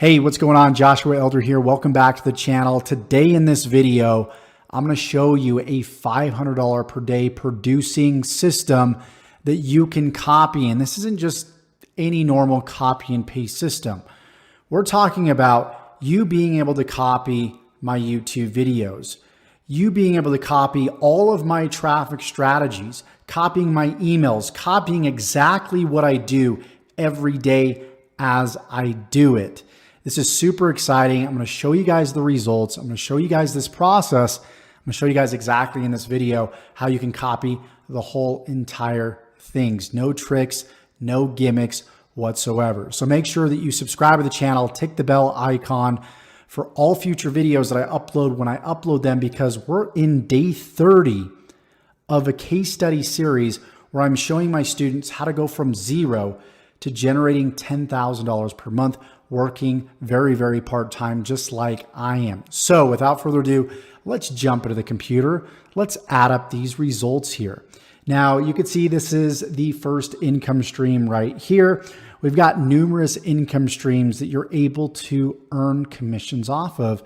Hey, what's going on? Joshua Elder here. Welcome back to the channel. Today in this video, I'm going to show you a $500 per day producing system that you can copy. And this isn't just any normal copy and paste system. We're talking about you being able to copy my YouTube videos, you being able to copy all of my traffic strategies, copying my emails, copying exactly what I do every day as I do it. This is super exciting. I'm going to show you guys the results. I'm going to show you guys this process. I'm going to show you guys exactly in this video how you can copy the whole entire things. No tricks, no gimmicks whatsoever. So make sure that you subscribe to the channel, tick the bell icon for all future videos that I upload when I upload them, because we're in day 30 of a case study series where I'm showing my students how to go from zero to generating $10,000 per month, working very, very part-time, just like I am. So without further ado, let's jump into the computer. Let's add up these results here. Now you can see this is the first income stream right here. We've got numerous income streams that you're able to earn commissions off of,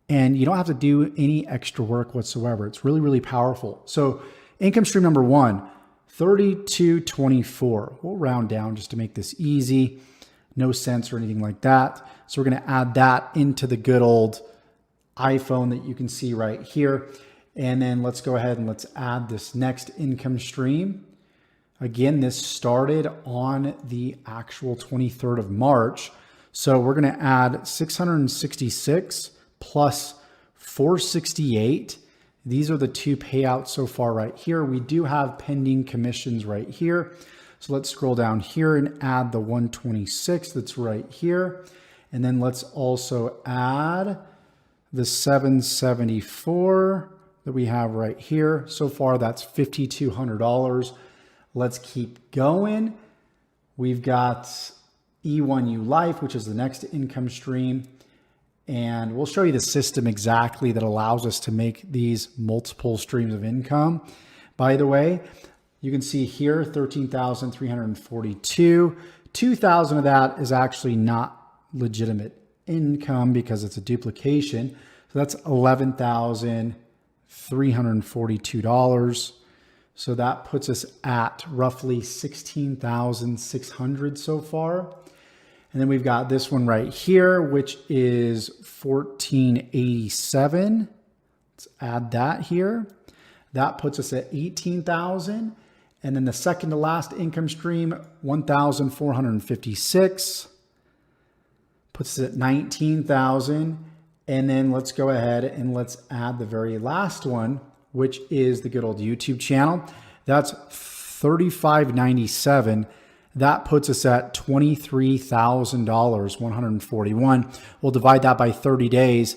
and you don't have to do any extra work whatsoever. It's really, really powerful. So income stream number one, 3224. We'll round down just to make this easy. No cents or anything like that. So we're going to add that into the good old iPhone that you can see right here. And then let's go ahead and let's add this next income stream. Again, this started on the actual 23rd of March. So we're going to add 666 plus 468. These are the two payouts so far right here. We do have pending commissions right here. So let's scroll down here and add the 126 that's right here. And then let's also add the 774 that we have right here. So far, that's $5,200. Let's keep going. We've got E1U Life, which is the next income stream. And we'll show you the system exactly that allows us to make these multiple streams of income. By the way, you can see here, 13,342. 2,000 of that is actually not legitimate income because it's a duplication. So that's $11,342. So that puts us at roughly 16,600 so far. And then we've got this one right here, which is 1487. Let's add that here. That puts us at 18,000. And then the second to last income stream, 1,456, puts us at 19,000. And then let's go ahead and let's add the very last one, which is the good old YouTube channel. That's 3,597. That puts us at $23,000, 141. We'll divide that by 30 days.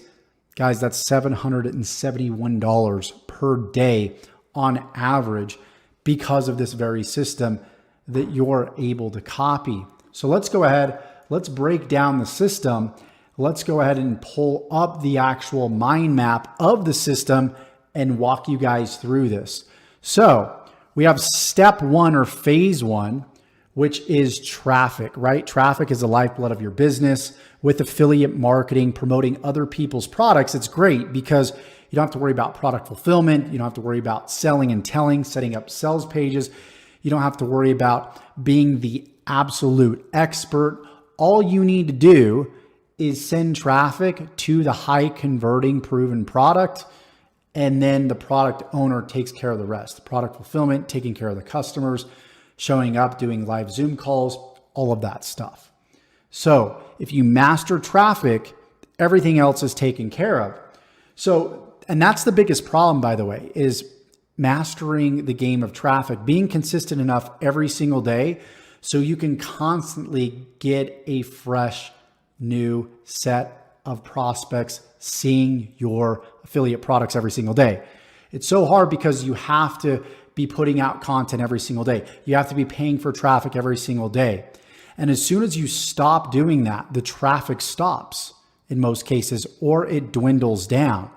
Guys, that's $771 per day on average, because of this very system that you're able to copy. So let's go ahead, let's break down the system. Let's go ahead and pull up the actual mind map of the system and walk you guys through this. So we have step one, or phase one, which is traffic, right? Traffic is the lifeblood of your business. With affiliate marketing, promoting other people's products, it's great because you don't have to worry about product fulfillment. You don't have to worry about selling and telling, setting up sales pages. You don't have to worry about being the absolute expert. All you need to do is send traffic to the high converting proven product, and then the product owner takes care of the rest. Product fulfillment, taking care of the customers, showing up, doing live Zoom calls, all of that stuff. So if you master traffic, everything else is taken care of. And that's the biggest problem, by the way, is mastering the game of traffic, being consistent enough every single day so you can constantly get a fresh new set of prospects seeing your affiliate products every single day. It's so hard because you have to be putting out content every single day. You have to be paying for traffic every single day. And as soon as you stop doing that, the traffic stops in most cases, or it dwindles down.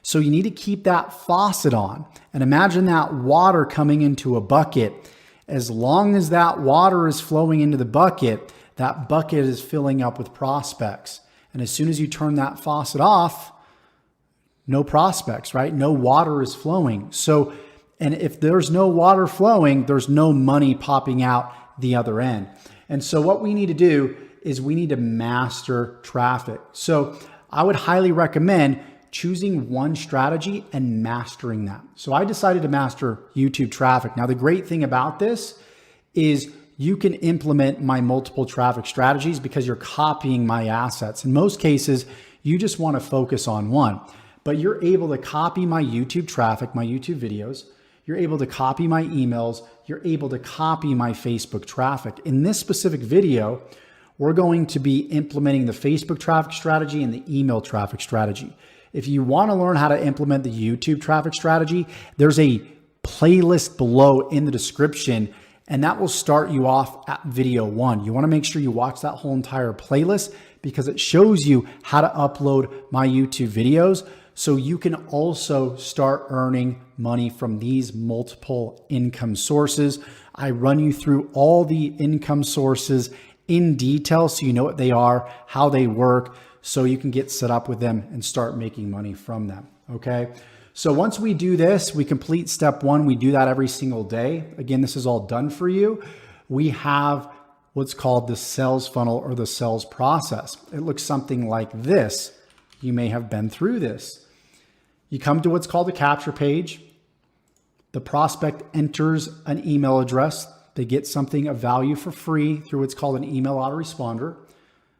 So you need to keep that faucet on, and imagine that water coming into a bucket. As long as that water is flowing into the bucket, that bucket is filling up with prospects. And as soon as you turn that faucet off, no prospects, right? No water is flowing. So, and if there's no water flowing, there's no money popping out the other end. And so what we need to do is we need to master traffic. So I would highly recommend choosing one strategy and mastering that. So I decided to master YouTube traffic. Now, the great thing about this is you can implement my multiple traffic strategies because you're copying my assets. In most cases, you just want to focus on one, but you're able to copy my YouTube traffic, my YouTube videos. You're able to copy my emails. You're able to copy my Facebook traffic. In this specific video, we're going to be implementing the Facebook traffic strategy and the email traffic strategy. If you want to learn how to implement the YouTube traffic strategy, there's a playlist below in the description, and that will start you off at video 1. You want to make sure you watch that whole entire playlist because it shows you how to upload my YouTube videos so you can also start earning money from these multiple income sources. I run you through all the income sources in detail so you know what they are, how they work, so you can get set up with them and start making money from them, okay? So once we do this, we complete step 1. We do that every single day. Again, this is all done for you. We have what's called the sales funnel or the sales process. It looks something like this. You may have been through this. You come to what's called a capture page. The prospect enters an email address. They get something of value for free through what's called an email autoresponder.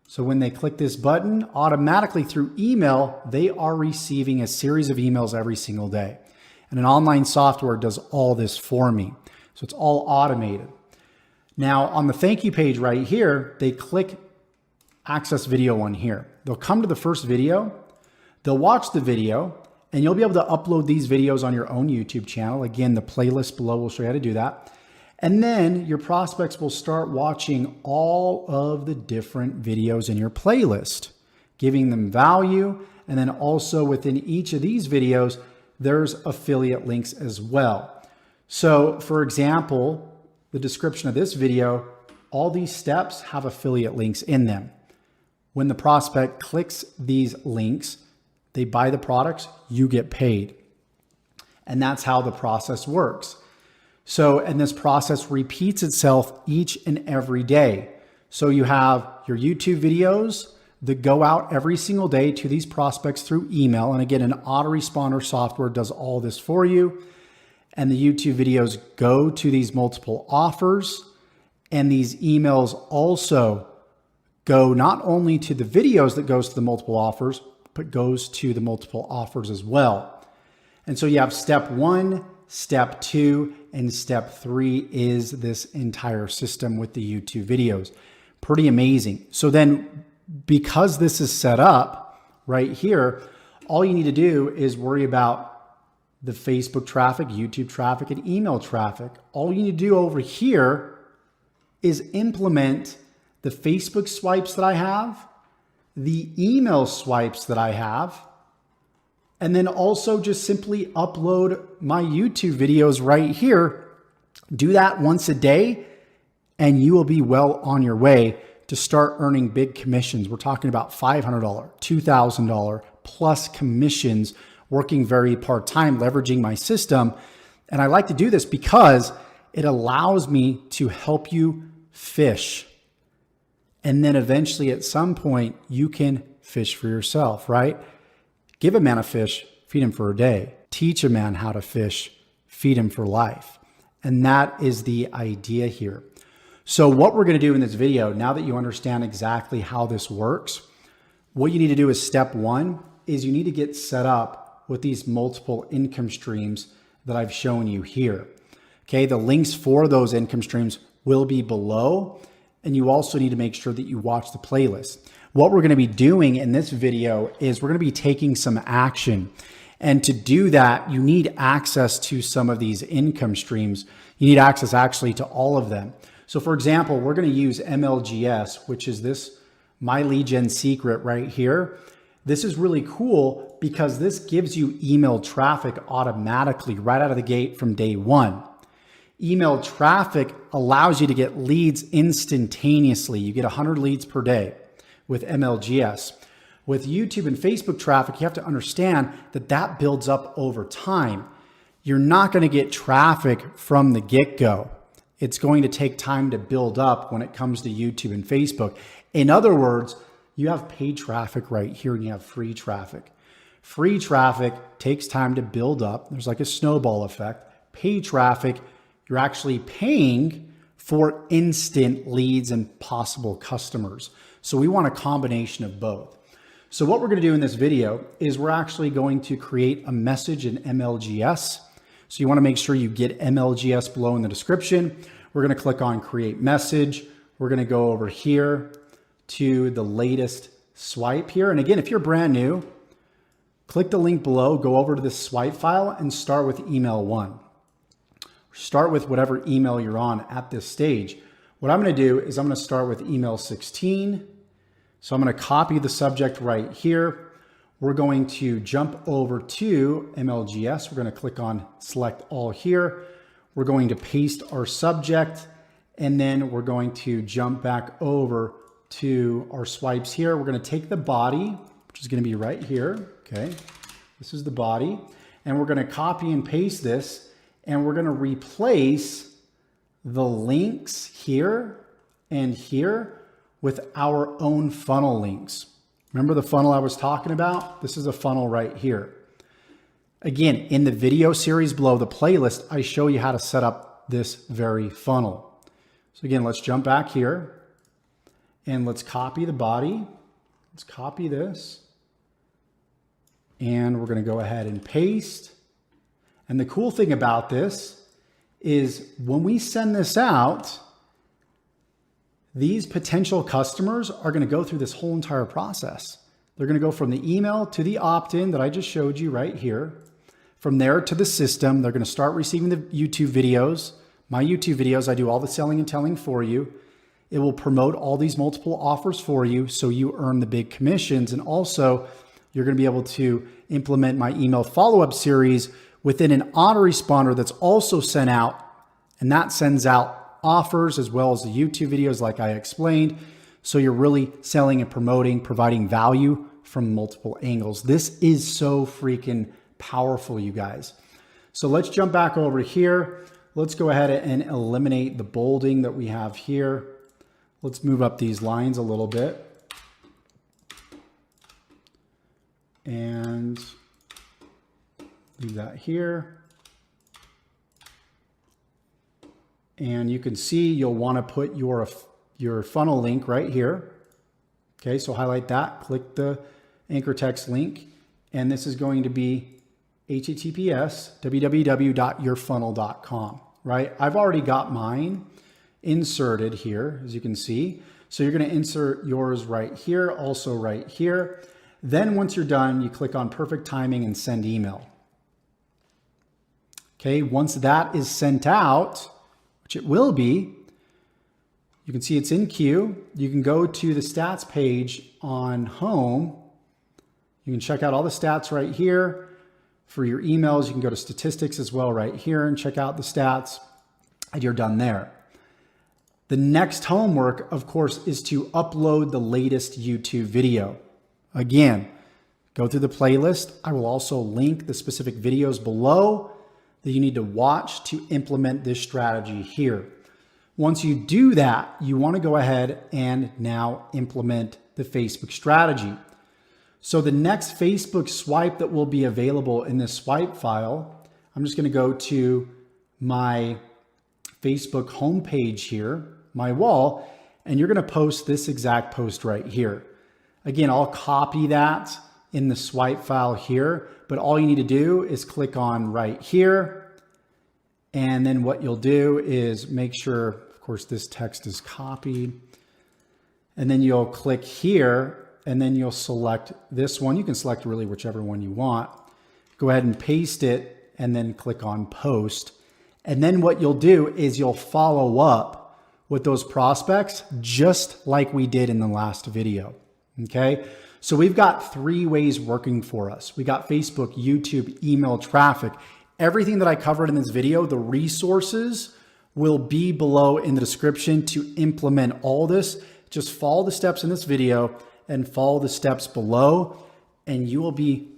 So when they click this button, automatically through email, they are receiving a series of emails every single day. And an online software does all this for me. So it's all automated. Now on the thank you page right here, they click access video 1 here. They'll come to the first video, they'll watch the video, and you'll be able to upload these videos on your own YouTube channel. Again, the playlist below will show you how to do that. And then your prospects will start watching all of the different videos in your playlist, giving them value. And then also within each of these videos, there's affiliate links as well. So for example, the description of this video, all these steps have affiliate links in them. When the prospect clicks these links, they buy the products, you get paid. And that's how the process works. So, and this process repeats itself each and every day. So you have your YouTube videos that go out every single day to these prospects through email. And again, an autoresponder software does all this for you. And the YouTube videos go to these multiple offers. And these emails also go not only to the videos that goes to the multiple offers, but goes to the multiple offers as well. And so you have step 1, step 2, and step 3 is this entire system with the YouTube videos. Pretty amazing. So then because this is set up right here, all you need to do is worry about the Facebook traffic, YouTube traffic, and email traffic. All you need to do over here is implement the Facebook swipes that I have, the email swipes that I have, and then also just simply upload my YouTube videos right here. Do that once a day and you will be well on your way to start earning big commissions. We're talking about $500, $2,000 plus commissions, working very part-time, leveraging my system. And I like to do this because it allows me to help you fish. And then eventually at some point you can fish for yourself, right? Give a man a fish, feed him for a day. Teach a man how to fish, feed him for life. And that is the idea here. So what we're going to do in this video, now that you understand exactly how this works, what you need to do is step 1 is you need to get set up with these multiple income streams that I've shown you here. Okay, the links for those income streams will be below. And you also need to make sure that you watch the playlist. What we're going to be doing in this video is we're going to be taking some action. And to do that, you need access to some of these income streams. You need access actually to all of them. So for example, we're going to use MLGS, which is this My Lead Gen Secret right here. This is really cool because this gives you email traffic automatically right out of the gate from day 1. Email traffic allows you to get leads instantaneously. You get 100 leads per day with MLGS. With YouTube and Facebook traffic, you have to understand that that builds up over time. You're not going to get traffic from the get-go. It's going to take time to build up when it comes to YouTube and Facebook. In other words, you have paid traffic right here and you have free traffic. Free traffic takes time to build up. There's like a snowball effect. Paid traffic, you're actually paying for instant leads and possible customers. So we want a combination of both. So what we're going to do in this video is we're actually going to create a message in MLGS. So you want to make sure you get MLGS below in the description. We're going to click on create message. We're going to go over here to the latest swipe here. And again, if you're brand new, click the link below, go over to this swipe file and start with email 1. Start with whatever email you're on at this stage. What I'm going to do is I'm going to start with email 16. So I'm going to copy the subject right here. We're going to jump over to MLGS. We're going to click on select all here. We're going to paste our subject, and then we're going to jump back over to our swipes here. We're going to take the body, which is going to be right here. Okay. This is the body, and we're going to copy and paste this, and we're going to replace the links here and here with our own funnel links. Remember the funnel I was talking about? This is a funnel right here. Again, in the video series below the playlist, I show you how to set up this very funnel. So again, let's jump back here and let's copy the body. Let's copy this. And we're going to go ahead and paste. And the cool thing about this is when we send this out, these potential customers are going to go through this whole entire process. They're going to go from the email to the opt-in that I just showed you right here. From there to the system, they're going to start receiving the YouTube videos. My YouTube videos, I do all the selling and telling for you. It will promote all these multiple offers for you so you earn the big commissions. And also, you're going to be able to implement my email follow-up series within an autoresponder that's also sent out. And that sends out offers as well as the YouTube videos like I explained. So you're really selling and promoting, providing value from multiple angles. This is so freaking powerful, you guys. So let's jump back over here. Let's go ahead and eliminate the bolding that we have here. Let's move up these lines a little bit. And leave that here. And you can see you'll want to put your funnel link right here. Okay, so highlight that, click the anchor text link, and this is going to be https www.yourfunnel.com, right? I've already got mine inserted here, as you can see. So you're going to insert yours right here, also right here. Then once you're done, you click on perfect timing and send email. Okay, once that is sent out, which it will be, you can see it's in queue. You can go to the stats page on home. You can check out all the stats right here. For your emails, you can go to statistics as well right here and check out the stats, and you're done there. The next homework, of course, is to upload the latest YouTube video. Again, go through the playlist. I will also link the specific videos below that you need to watch to implement this strategy here. Once you do that, you want to go ahead and now implement the Facebook strategy. So the next Facebook swipe that will be available in this swipe file, I'm just going to go to my Facebook homepage here, my wall, and you're going to post this exact post right here. Again, I'll copy that in the swipe file here, but all you need to do is click on right here. And then what you'll do is make sure, of course, this text is copied. And then you'll click here, and then you'll select this one. You can select really whichever one you want. Go ahead and paste it, and then click on post. And then what you'll do is you'll follow up with those prospects just like we did in the last video. Okay, so we've got 3 ways working for us. We got Facebook, YouTube, email traffic. Everything that I covered in this video, the resources will be below in the description to implement all this. Just follow the steps in this video and follow the steps below, and you will be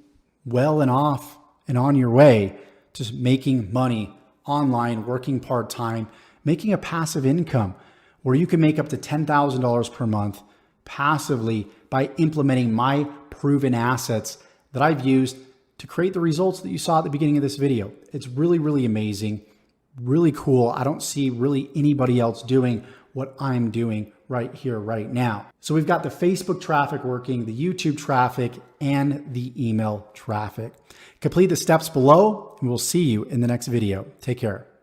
well and off and on your way to making money online, working part-time, making a passive income where you can make up to $10,000 per month passively by implementing my proven assets that I've used to create the results that you saw at the beginning of this video. It's really, really amazing, really cool. I don't see really anybody else doing what I'm doing right here, right now. So we've got the Facebook traffic working, the YouTube traffic, and the email traffic. Complete the steps below, and we'll see you in the next video. Take care.